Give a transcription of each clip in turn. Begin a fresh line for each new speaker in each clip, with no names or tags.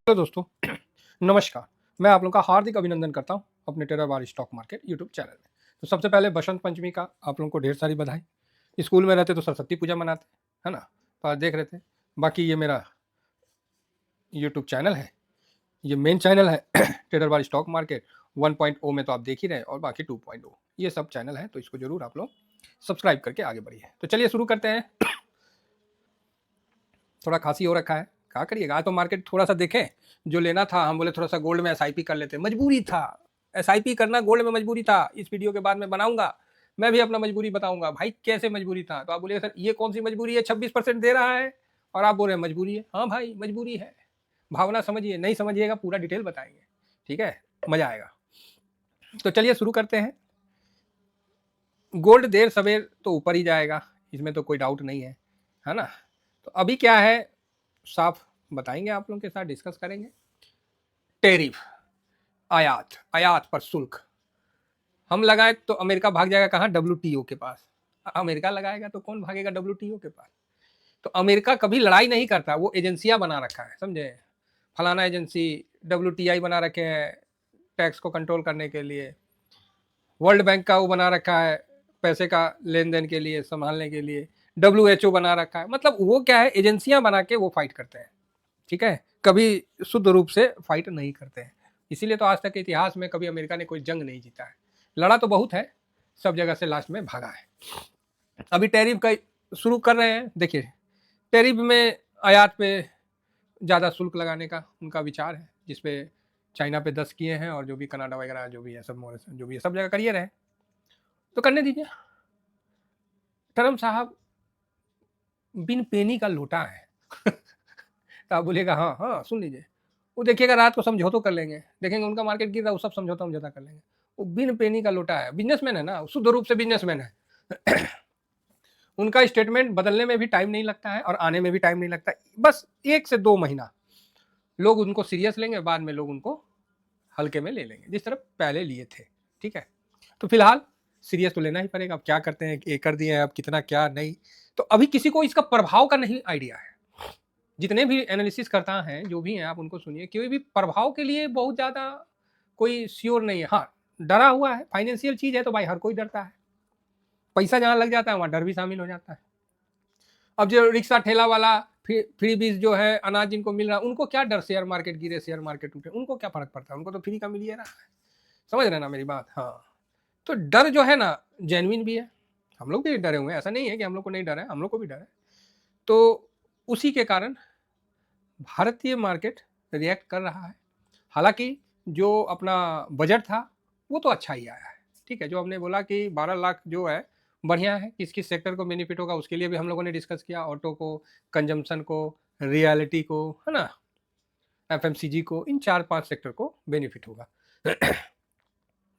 Hello दोस्तों, नमस्कार। मैं आप लोगों का हार्दिक अभिनंदन करता हूं अपने टेरर बार स्टॉक मार्केट यूट्यूब चैनल में। तो सबसे पहले बसंत पंचमी का आप लोगों को ढेर सारी बधाई। स्कूल में रहते तो सरस्वती पूजा मनाते, है ना? तो आज देख रहे थे। बाकी ये मेरा यूट्यूब चैनल है, ये मेन चैनल है टेरर बार स्टॉक मार्केट 1.0 में तो आप देख ही रहे हैं, और बाकी 2.0 ये सब चैनल है, तो इसको जरूर आप लोग सब्सक्राइब करके आगे बढ़िए। तो चलिए शुरू करते हैं। थोड़ा खांसी हो रखा है, क्या करिएगा। आज तो मार्केट थोड़ा सा देखें, जो लेना था हम बोले थोड़ा सा गोल्ड में एसआईपी कर लेते, मजबूरी था। एसआईपी करना गोल्ड में मजबूरी था। इस वीडियो के बाद में बनाऊंगा, मैं भी अपना मजबूरी बताऊंगा भाई कैसे मजबूरी था। तो आप बोलिए सर ये कौन सी मजबूरी है, 26% दे रहा है और आप बोल रहे हैं मजबूरी है। हाँ भाई मजबूरी है, भावना समझिए, नहीं समझिएगा पूरा डिटेल बताएंगे, ठीक है, मजा आएगा। तो चलिए शुरू करते हैं। गोल्ड देर सवेर तो ऊपर ही जाएगा, इसमें तो कोई डाउट नहीं है ना? तो अभी क्या है साफ बताएंगे, आप लोगों के साथ डिस्कस करेंगे। टेरिफ, आयात आयात पर शुल्क हम लगाए तो अमेरिका भाग जाएगा कहाँ? डब्ल्यूटीओ के पास। अमेरिका लगाएगा तो कौन भागेगा? डब्ल्यूटीओ के पास। तो अमेरिका कभी लड़ाई नहीं करता, वो एजेंसियां बना रखा है, समझे? फलाना एजेंसी, डब्ल्यूटीआई बना रखे हैं टैक्स को कंट्रोल करने के लिए, वर्ल्ड बैंक का वो बना रखा है पैसे का लेन देन के लिए, संभालने के लिए, डब्ल्यूएचओ बना रखा है। मतलब वो क्या है, एजेंसियां बना के वो फाइट करते हैं, ठीक है? कभी शुद्ध रूप से फाइट नहीं करते हैं। इसीलिए तो आज तक के इतिहास में कभी अमेरिका ने कोई जंग नहीं जीता है। लड़ा तो बहुत है, सब जगह से लास्ट में भागा है। अभी टैरिफ का शुरू कर रहे हैं। देखिए टैरिफ में आयात पे ज़्यादा शुल्क लगाने का उनका विचार है, जिसपे चाइना पे 10 किए हैं, और जो भी कनाडा वगैरह जो भी है सब जो भी है सब जगह करिए रहे, तो करने दीजिए। ट्रम्प साहब बिन पेनी का लोटा है। तो आप बोलिएगा हाँ हाँ सुन लीजिए, वो देखिएगा रात को समझौता कर लेंगे, देखेंगे उनका मार्केट गिर रहा है, वो सब समझौता कर लेंगे। वो बिन पेनी का लोटा है, बिजनेसमैन है ना, शुद्ध रूप से बिजनेसमैन है। उनका स्टेटमेंट बदलने में भी टाइम नहीं लगता है और आने में भी टाइम नहीं लगता है। बस 1 से 2 महीना लोग उनको सीरियस लेंगे, बाद में लोग उनको हल्के में ले लेंगे, जिस तरह पहले लिए थे, ठीक है? तो फिलहाल सीरियस तो लेना ही पड़ेगा। अब क्या करते हैं, ये कर दिए हैं, अब कितना क्या नहीं, तो अभी किसी को इसका प्रभाव का नहीं आइडिया है। जितने भी एनालिसिस करता हैं जो भी हैं आप उनको सुनिए, कोई भी प्रभाव के लिए बहुत ज़्यादा कोई श्योर नहीं है। हाँ डरा हुआ है, फाइनेंशियल चीज़ है तो भाई हर कोई डरता है। पैसा जहाँ लग जाता है वहाँ डर भी शामिल हो जाता है। अब जो रिक्शा ठेला वाला, फ्री बीज जो है, अनाज जिनको मिल रहा है, उनको क्या डर, शेयर मार्केट गिरे शेयर मार्केट उठे, उनको क्या फर्क पड़ता है? उनको तो फ्री का मिल ही रहा है। समझ रहे ना मेरी बात? हाँ, तो डर जो है ना जेन्युइन भी है। हम लोग भी डरे हुए हैं, ऐसा नहीं है कि हम लोग को नहीं डर है, हम लोग को भी डर है। तो उसी के कारण भारतीय मार्केट रिएक्ट कर रहा है। हालांकि जो अपना बजट था वो तो अच्छा ही आया है, ठीक है? जो हमने बोला कि 12 लाख जो है बढ़िया है, किस किस सेक्टर को बेनिफिट होगा उसके लिए भी हम लोगों ने डिस्कस किया। ऑटो को, कंजम्पशन को, रियलिटी को, है ना, एफएमसीजी को, इन 4-5 सेक्टर को बेनिफिट होगा।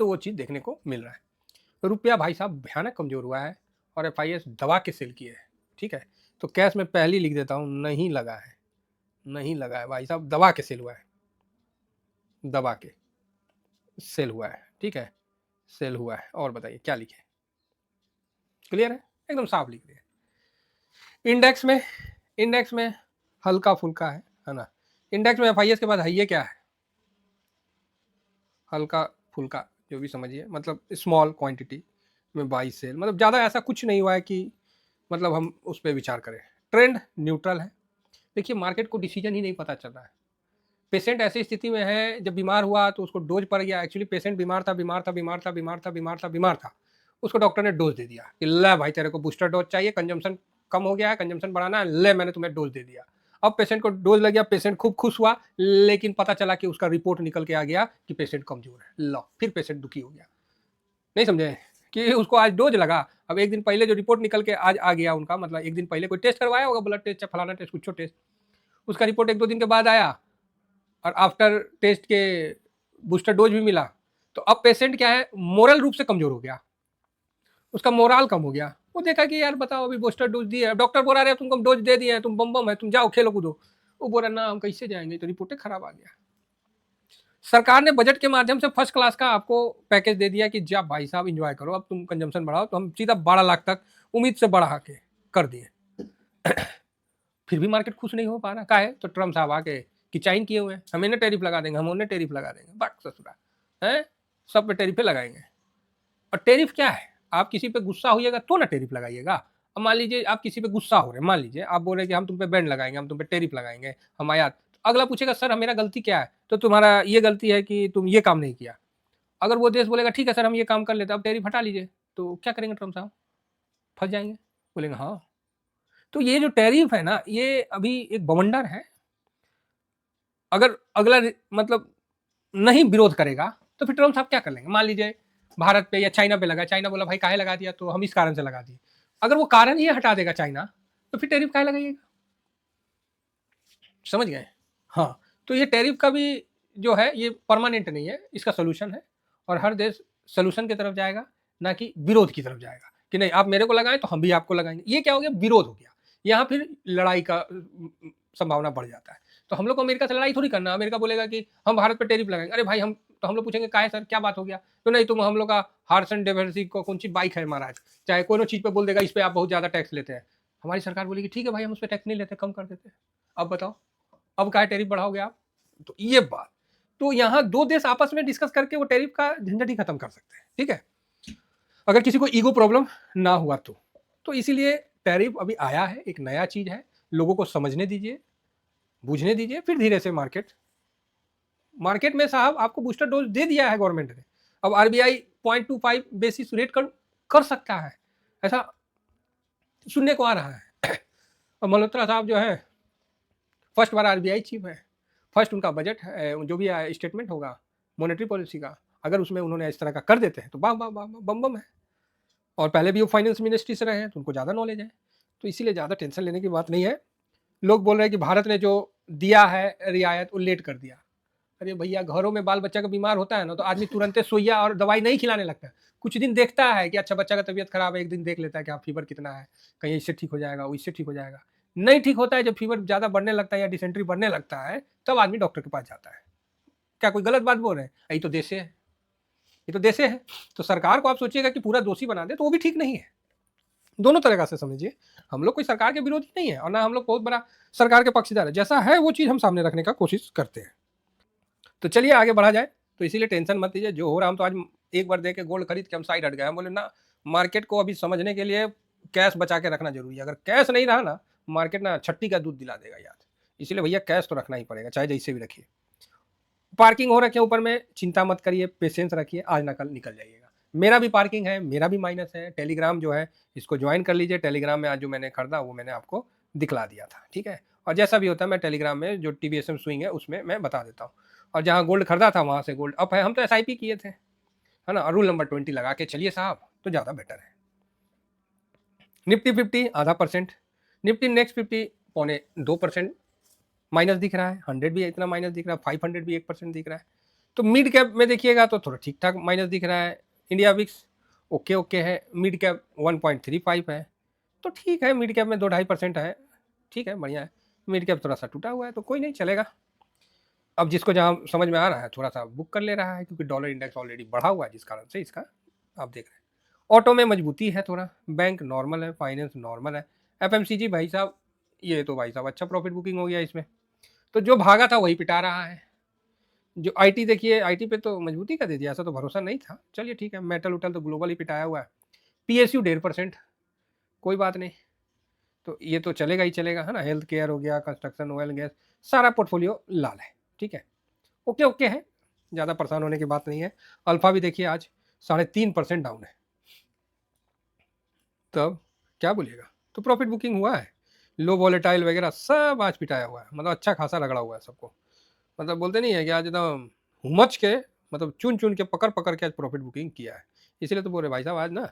तो वो चीज़ देखने को मिल रहा है। रुपया भाई साहब भयानक कमजोर हुआ है और एफआईएस दबा के सेल किए है, ठीक है? तो कैश में पहले लिख देता हूँ, नहीं लगा है, नहीं लगा है भाई साहब, दबा के सेल हुआ है, दबा के सेल हुआ है, ठीक है? सेल हुआ है। और बताइए क्या लिखे? क्लियर है, एकदम साफ लिख दिए। इंडेक्स में हल्का फुल्का है ना? इंडेक्स में एफआईएस के बाद है ये क्या है? हल्का फुल्का, जो भी समझिए, मतलब स्मॉल क्वांटिटी में बाई सेल, मतलब ज़्यादा ऐसा कुछ नहीं हुआ है कि मतलब हम उस पर विचार करें। ट्रेंड न्यूट्रल है। देखिए मार्केट को डिसीजन ही नहीं पता चल रहा है। पेशेंट ऐसी स्थिति में है, जब बीमार हुआ तो उसको डोज पड़ गया। एक्चुअली पेशेंट बीमार था, बीमार था, बीमार था, बीमार था, बीमार था, बीमार था, उसको डॉक्टर ने डोज दे दिया कि ले भाई तेरे को बूस्टर डोज चाहिए, कंजम्पशन कम हो गया है, कंजम्पशन बढ़ाना है, ले मैंने तुम्हें डोज दे दिया। अब पेशेंट को डोज लग गया, पेशेंट खूब खुश हुआ, लेकिन पता चला कि उसका रिपोर्ट निकल के आ गया कि पेशेंट कमजोर है। लो फिर पेशेंट दुखी हो गया। नहीं समझे कि उसको आज डोज लगा, अब एक दिन पहले जो रिपोर्ट निकल के आज आ गया उनका, मतलब एक दिन पहले कोई टेस्ट करवाया होगा, ब्लड टेस्ट या फलाना टेस्ट, कुछ टेस्ट, उसका रिपोर्ट 1-2 दिन के बाद आया और आफ्टर टेस्ट के बूस्टर डोज भी मिला। तो अब पेशेंट क्या है, मोरल रूप से कमजोर हो गया, उसका मोरल कम हो गया। वो देखा कि यार बताओ अभी बूस्टर डोज दिया, डॉक्टर बोला रहे तुमको डोज दे दिए हैं, तुम बम बम है, तुम जाओ खेलो कूदो। वो बोला ना हम कैसे जाएंगे, तो रिपोर्टें खराब आ गया। सरकार ने बजट के माध्यम से फर्स्ट क्लास का आपको पैकेज दे दिया कि जा भाई साहब एंजॉय करो, अब तुम कंजम्पशन बढ़ाओ, तो हम सीधा 12 लाख तक उम्मीद से बढ़ा के कर दिए। फिर भी मार्केट खुश नहीं हो पा रहा, का है? तो ट्रम्प साहब आके कि चाइन किए हुए हैं, हम इन्हें टैरिफ लगा देंगे, हम उन्हें टैरिफ लगा देंगे, बक ससुरा है, सब पे टैरिफे लगाएंगे। और टैरिफ क्या है, आप किसी पे गुस्सा होइएगा तो ना टैरिफ लगाइएगा। अब मान लीजिए आप किसी पे गुस्सा हो रहे हैं, मान लीजिए आप बोल रहे हैं कि हम तुम पे बैंड लगाएंगे, हम तुम पे टैरिफ लगाएंगे, हम आयात, अगला पूछेगा सर मेरा गलती क्या है, तो तुम्हारा ये गलती है कि तुम ये काम नहीं किया। अगर वो देश बोलेगा ठीक है सर हम ये काम कर लेते, अब टैरिफ हटा लीजिए, तो क्या करेंगे ट्रम्प साहब, फंस जाएंगे, बोलेंगे हाँ। तो ये जो टैरिफ है ना, ये अभी एक बवंडर है। अगर अगला मतलब नहीं विरोध करेगा तो फिर ट्रम्प साहब क्या कर लेंगे, मान लीजिए भारत पे या चाइना पे लगा, चाइना बोला भाई काहे लगा दिया, तो हम इस कारण से लगा दिए, अगर वो कारण ये हटा देगा चाइना, तो फिर टैरिफ काहे लगाइएगा, समझ गए। हाँ, तो ये टैरिफ का भी जो है ये परमानेंट नहीं है, इसका सोल्यूशन है, और हर देश सोल्यूशन की तरफ जाएगा, ना कि विरोध की तरफ जाएगा कि नहीं आप मेरे को लगाएं तो हम भी आपको लगाएंगे। ये क्या हो गया, विरोध हो गया, यहाँ फिर लड़ाई का संभावना बढ़ जाता है। तो हम लोग को अमेरिका से लड़ाई थोड़ी करना, अमेरिका बोलेगा कि हम भारत पर टैरिफ लगाएंगे, अरे भाई हम, तो हम लोग पूछेंगे काहे सर क्या बात हो गया, तो नहीं तुम हम लोग का हार्स एंड डेविल्सी को कौन सी बाइक है महाराज, चाहे कोई चीज़ पे बोल देगा इस पर आप बहुत ज़्यादा टैक्स लेते हैं, हमारी सरकार बोलेगी ठीक है भाई हम उस पर टैक्स नहीं लेते, कम कर देते हैं। अब बताओ, अब क्या टैरिफ बढ़ाओगे आप, तो ये बात, तो यहाँ दो देश आपस में डिस्कस करके वो टैरिफ का झंझट ही खत्म कर सकते हैं, ठीक है, अगर किसी को ईगो प्रॉब्लम ना हुआ तो इसीलिए टैरिफ अभी आया है, एक नया चीज है, लोगों को समझने दीजिए, बूझने दीजिए, फिर धीरे से मार्केट में साहब आपको बूस्टर डोज दे दिया है गवर्नमेंट ने, अब आरबीआई 0.25 बेसिस रेट कर सकता है, ऐसा सुनने को आ रहा है। और मल्होत्रा साहब जो है फर्स्ट बार आरबीआई चीफ है, फर्स्ट उनका बजट है, जो भी स्टेटमेंट होगा मॉनेटरी पॉलिसी का, अगर उसमें उन्होंने इस तरह का कर देते हैं तो वाह वाह वाह बम बम है, और पहले भी वो फाइनेंस मिनिस्ट्री से रहे हैं तो उनको ज़्यादा नॉलेज है, तो इसीलिए ज़्यादा टेंशन लेने की बात नहीं है। लोग बोल रहे हैं कि भारत ने जो दिया है रियायत वो लेट कर दिया, अरे भैया घरों में बाल बच्चा का बीमार होता है ना तो आदमी तुरंत सुइया और दवाई नहीं खिलाने लगता है, कुछ दिन देखता है कि अच्छा बच्चा का तबीयत खराब है, एक दिन देख लेता है कि आप फीवर कितना है, कहीं इससे ठीक हो जाएगा वो इससे ठीक हो जाएगा, नहीं ठीक होता है, जब फीवर ज़्यादा बढ़ने लगता है या डिसेंट्री बढ़ने लगता है तब आदमी डॉक्टर के पास जाता है। क्या कोई गलत बात बोल रहे हैं, यही तो देश है, ये तो देश है। तो सरकार को आप सोचिएगा कि पूरा दोषी बना दे तो वो भी ठीक नहीं है, दोनों तरह से समझिए, हम लोग कोई सरकार के विरोधी नहीं है और ना हम लोग बहुत बड़ा सरकार के पक्षधर है, जैसा है वो चीज़ हम सामने रखने का कोशिश करते हैं। तो चलिए आगे बढ़ा जाए, तो इसीलिए टेंशन मत लीजिए, जो हो रहा हम तो आज एक बार दे के गोल्ड खरीद के हम साइड हट गए, हम बोले ना मार्केट को अभी समझने के लिए कैश बचा के रखना जरूरी है, अगर कैश नहीं रहा ना मार्केट ना छट्टी का दूध दिला देगा याद, इसीलिए भैया कैश तो रखना ही पड़ेगा चाहे जैसे भी रखिए। पार्किंग हो रखी है ऊपर में, चिंता मत करिए, पेशेंस रखिए, आज ना कल निकल जाइएगा। मेरा भी पार्किंग है, मेरा भी माइनस है, टेलीग्राम जो है इसको ज्वाइन कर लीजिए, टेलीग्राम में आज जो मैंने खरीदा वो मैंने आपको दिखला दिया था, ठीक है, और जैसा भी होता है मैं टेलीग्राम में जो TVSM स्विंग है उसमें मैं बता देता हूँ, और जहाँ गोल्ड खरीदा था वहाँ से गोल्ड अप है, हम तो SIP किए थे, है ना, रूल नंबर 20 लगा के चलिए साहब तो ज़्यादा बेटर है। निफ्टी 50 0.5%, निफ्टी नेक्स्ट 50 0.25% माइनस दिख रहा है, 100 भी इतना माइनस दिख रहा है, 500 भी 1% दिख रहा है, तो मिड कैप में देखिएगा तो थोड़ा ठीक ठाक माइनस दिख रहा है। इंडिया विक्स ओके ओके है, मिड कैप 1.35 है, तो ठीक है, मिड कैप में 2-2.5% है, ठीक है बढ़िया है, मिड कैप थोड़ा सा टूटा हुआ है तो कोई नहीं चलेगा। अब जिसको जहाँ समझ में आ रहा है थोड़ा सा बुक कर ले रहा है, क्योंकि डॉलर इंडेक्स ऑलरेडी बढ़ा हुआ है जिस कारण से इसका आप देख रहे हैं। ऑटो में मजबूती है थोड़ा, बैंक नॉर्मल है, फाइनेंस नॉर्मल है, FMCG भाई साहब ये तो भाई साहब अच्छा प्रॉफिट बुकिंग हो गया इसमें, तो जो भागा था वही पिटा रहा है। जो IT देखिए, IT पे तो मजबूती का दे दिया, ऐसा तो भरोसा नहीं था, चलिए ठीक है, मेटल उटल तो ग्लोबल ही पिटाया हुआ है। PSU 1.5%, कोई बात नहीं, तो ये तो चलेगा ही चलेगा, है ना, हेल्थ केयर हो गया, कंस्ट्रक्शन, ऑयल गैस, सारा पोर्टफोलियो लाल है, ठीक है, ओके ओके है, ज़्यादा परेशान होने की बात नहीं है। अल्फा भी देखिए आज 3.5% डाउन है, तब क्या बोलिएगा, तो प्रॉफिट बुकिंग हुआ है, लो वॉलेटाइल वगैरह सब आज पिटाया हुआ है, मतलब अच्छा खासा रगड़ा हुआ है सबको, मतलब बोलते नहीं है कि आज एकदम हुमच के, मतलब चुन चुन के पकड़ पकड़ के आज प्रॉफिट बुकिंग किया है, इसलिए तो बोल रहे भाई साहब आज ना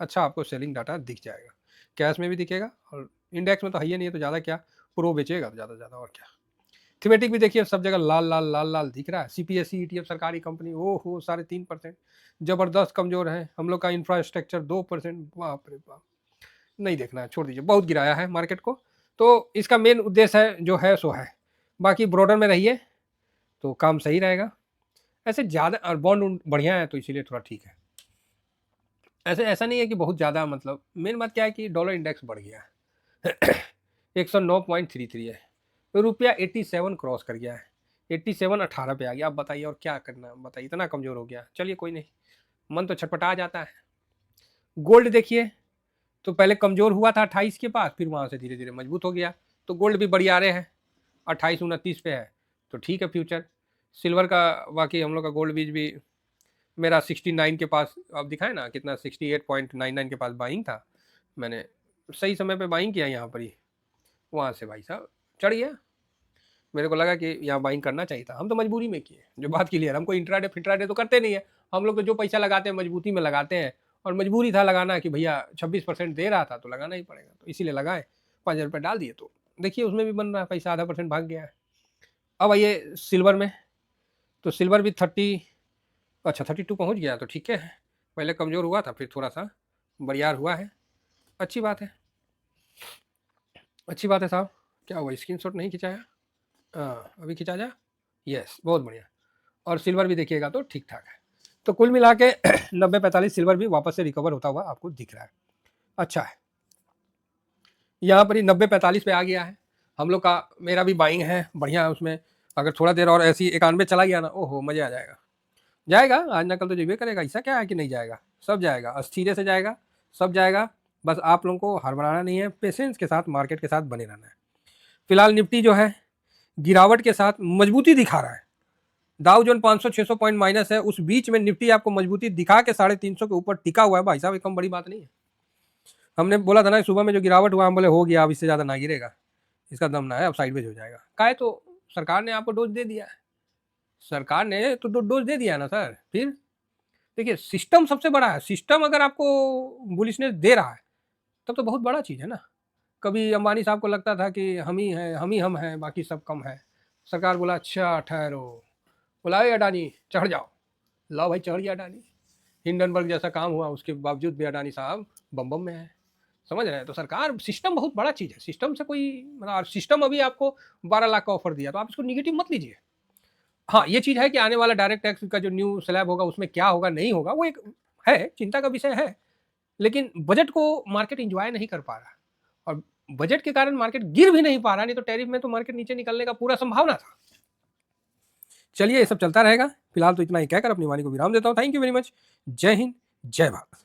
अच्छा आपको सेलिंग डाटा दिख जाएगा, कैश में भी दिखेगा और इंडेक्स में तो है ही नहीं है, तो ज़्यादा क्या प्रो बेचेगा तो ज़्यादा ज़्यादा, और क्या। थीमेटिक भी देखिए सब जगह लाल लाल लाल लाल दिख रहा है, CPSE ETF सरकारी कंपनी ओ हो 3.5%, जबरदस्त कमजोर है, हम लोग का इंफ्रास्ट्रक्चर 2%, बाप रे बाप, नहीं देखना है, छोड़ दीजिए, बहुत गिराया है मार्केट को, तो इसका मेन उद्देश्य है जो है सो है, बाकी ब्रॉडर में रहिए तो काम सही रहेगा, ऐसे ज़्यादा, और बॉन्ड बढ़िया है तो इसीलिए थोड़ा ठीक है, ऐसे ऐसा नहीं है कि बहुत ज़्यादा, मतलब मेन बात क्या है कि डॉलर इंडेक्स बढ़ गया है 109.33 है, रुपया 87 क्रॉस कर गया है, 87.18 पे आ गया। अब बताइए और क्या करना, बताइए इतना कमजोर हो गया। चलिए कोई नहीं, मन तो छटपटा जाता है। गोल्ड देखिए, तो पहले कमजोर हुआ था 28 के पास, फिर वहां से धीरे धीरे मजबूत हो गया। तो गोल्ड भी बढ़िया रहे हैं, 28-29 पे है, तो ठीक है फ्यूचर। सिल्वर का बाकी हम लोग का गोल्ड बीज भी मेरा 69 के पास, अब दिखाए ना कितना, 68.99 के पास बाइंग था। मैंने सही समय पे बाइंग किया यहाँ पर ही, वहाँ से भाई साहब चढ़ गया। मेरे को लगा कि यहाँ बाइंग करना चाहिए था, हम तो मजबूरी में किए, जो बात क्लियर। हमको इंट्राडे फिट्राडे तो करते नहीं है हम लोग, तो जो पैसा लगाते हैं मजबूती में लगाते हैं, और मजबूरी था लगाना कि भैया 26% दे रहा था तो लगाना ही पड़ेगा, तो इसीलिए लगाए, 5,000 रुपये डाल दिए। तो देखिए उसमें भी बन रहा है पैसा, ½ % भाग गया है। अब आइए सिल्वर में, तो सिल्वर भी 32 पहुँच गया, तो ठीक है। पहले कमज़ोर हुआ था, फिर थोड़ा सा बरियार हुआ है, अच्छी बात है, अच्छी बात है साहब। क्या हुआ, स्क्रीनशॉट नहीं खिंचाया? हाँ अभी खिंचा जा, यस बहुत बढ़िया। और सिल्वर भी देखिएगा तो ठीक ठाक है। तो कुल मिला के 90-45 सिल्वर भी वापस से रिकवर होता हुआ आपको दिख रहा है, अच्छा है। यहाँ पर ही 90-45 पे आ गया है हम लोग का, मेरा भी बाइंग है बढ़िया है उसमें। अगर थोड़ा देर और ऐसी 91 चला गया ना, ओहो मज़े आ जाएगा। जाएगा आज ना कल तो जेबे करेगा, ऐसा क्या है कि नहीं जाएगा, सब जाएगा, अस्थिरे से जाएगा, सब जाएगा। बस आप लोगों को हड़बड़ाना नहीं है, पेशेंस के साथ मार्केट के साथ बने रहना है। फिलहाल निफ्टी जो है गिरावट के साथ मजबूती दिखा रहा है। डाउ जोन 500-600 पॉइंट माइनस है, उस बीच में निफ्टी आपको मजबूती दिखा के 350 के ऊपर टिका हुआ है भाई साहब, एकदम बड़ी बात नहीं है। हमने बोला था ना सुबह में जो गिरावट हुआ, हम बोले हो गया अब इससे ज़्यादा ना गिरेगा, इसका दम ना है, अब साइडवेज हो जाएगा। काहे तो सरकार ने आपको डोज दे दिया है, सरकार ने तो डोज दे दिया है ना सर। फिर देखिए सिस्टम सबसे बड़ा है, सिस्टम अगर आपको बुलिशनेस दे रहा है तब तो बहुत बड़ा चीज़ है ना। कभी अंबानी साहब को लगता था कि हम ही हैं, हम हैं, बाकी सब कम है। सरकार बोला अच्छा ठहरो, बोला अडानी चढ़ जाओ, लाओ भाई चढ़ गया अडानी। हिंडनबर्ग जैसा काम हुआ, उसके बावजूद भी अडानी साहब बम बम में है, समझ रहे हैं। तो सरकार, सिस्टम बहुत बड़ा चीज़ है, सिस्टम से कोई मतलब, सिस्टम अभी आपको 12 लाख का ऑफर दिया तो आप इसको निगेटिव मत लीजिए। हाँ ये चीज़ है कि आने वाला डायरेक्ट टैक्स का जो न्यू स्लैब होगा उसमें क्या होगा नहीं होगा, वो एक है चिंता का विषय है। लेकिन बजट को मार्केट इंजॉय नहीं कर पा रहा, और बजट के कारण मार्केट गिर भी नहीं पा रहा, नहीं तो टैरिफ में तो मार्केट नीचे निकलने का पूरा संभावना था। चलिए ये सब चलता रहेगा, फिलहाल तो इतना ही कहकर अपनी वाणी को विराम देता हूँ। थैंक यू वेरी मच, जय हिंद जय भारत।